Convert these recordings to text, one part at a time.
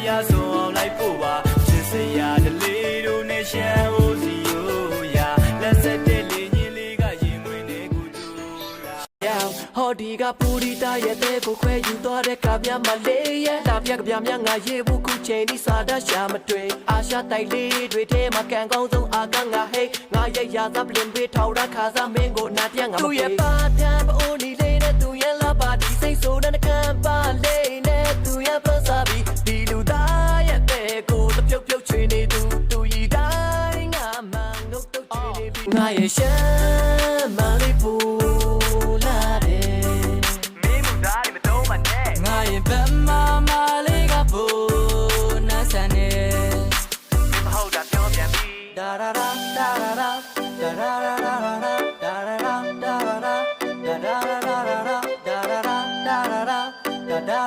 ရဆုံးအောင်လိုက်ဖို့ပါချစ်စရာတလေးတို့နဲ့ရှမ်းဦးစီယိုရာလက်ဆက်တဲ့လေးညင်းလေးကရင်ဝင်နေကိုတူရာဟောဒီကပူရီတာရဲ့တဲ့ကိုခွဲယူသွားတဲ့ကပြမလေးရဲ့လာပြကပြမြငါရေဘူးခုချိန်ဒီစာတတ်ရှာမတွေ့အာရှတိုက်လေးတွေထဲမှာကန်ကောင်းဆုံးအာကငါဟိတ်ငါရဲ့ရာသပလင်ပေးထောက်ရခါစားမင်းကိုနာပြငါမပေးသူရဲ့ပါတန်ပအိုနီလေးနဲ့သူရဲ့လာပါဒီစိတ်ဆိုတဲ့ကံပါလေးနဲ့သူရဲ့ပစာပြီးဒီလူသားရဲ့တဲ့ကိုတပြုတ်ပြုတ်ချွေနေသူဤတိုင်းငါမှငုတ်တုတ်ချွေနေပြီငါရဲ့ရှမ်းမလေးပူလာတယ်မင်းမသားတွေမတုံးပါနဲ့ငါရဲ့ဗမာလေးကပူနာဆန်နေမဟုတ်တာပြောပြန်ပြီဒါရာရာဒါရာရာဒါရာရာဒါရာရာဒါရာရာဒါရာရာဒါရာရာဒါရာရာဒါရာရာဒါ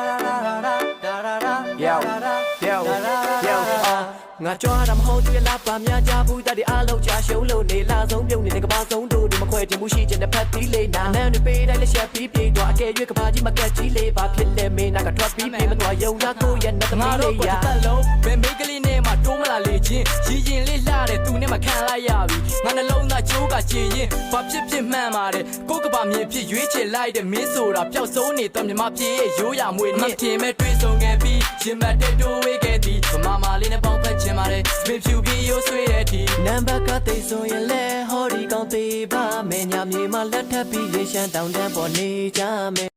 ရာရာဒါရာရာငါကြွားတာမဟုတ်သေးလားပါများကြဘူးတတ်တဲ့အလုံးချရှုံးလို့နေလာဆုံးပြုံးနေတဲ့ကဘာဆုံးတို့ဒီမခွဲတင်မှုရှိခြင်းနဲ့ဖတ်သီးလေးနာနန်းတွေပေးတိုင်းလက်ချက်ပြီးပြေးတော့အကယ်၍ကဘာကြီးမကက်ကြီးလေးပါဖြစ်လဲမင်းနာကထွက်ပြီးပြေးမသွားယုံသားကိုရဲ့နဲ့သမီးလေးရတက်လုံးဘယ်မိတ်ကလေးနဲ့မှတိုးမလာလေချင်းရည်ရင်လေးလှတဲ့သူနဲ့မှခံလိုက်ရပြီငါနှလုံးသားချိုးကချင်ရင်ဘာဖြစ်မှန်ပါတယ်ကိုကဘာမြင်ဖြစ်ရွေးချယ်လိုက်တဲ့မင်းဆိုတာပျောက်ဆုံးနေတော့မြမပြေရဲ့ရိုးရမွေနဲ့ထင်မဲ့တွေးဆုံခဲ့ပြီးရင်မတဲ့တိုးဝေးခဲ့သည်မမလေးနဲ့ပေါင်းဖက်ချင်ပါတယ်စပင်ဖြူပြီးရိုးဆွေးတဲ့ဒီနံပါတ်ကသိဆိုရင်လဲဟောဒီကောင်းသေးပါမယ်ညမြေမှာလက်ထပ်ပြီးရေရှမ်းတောင်တန်းပေါ်နေကြမယ်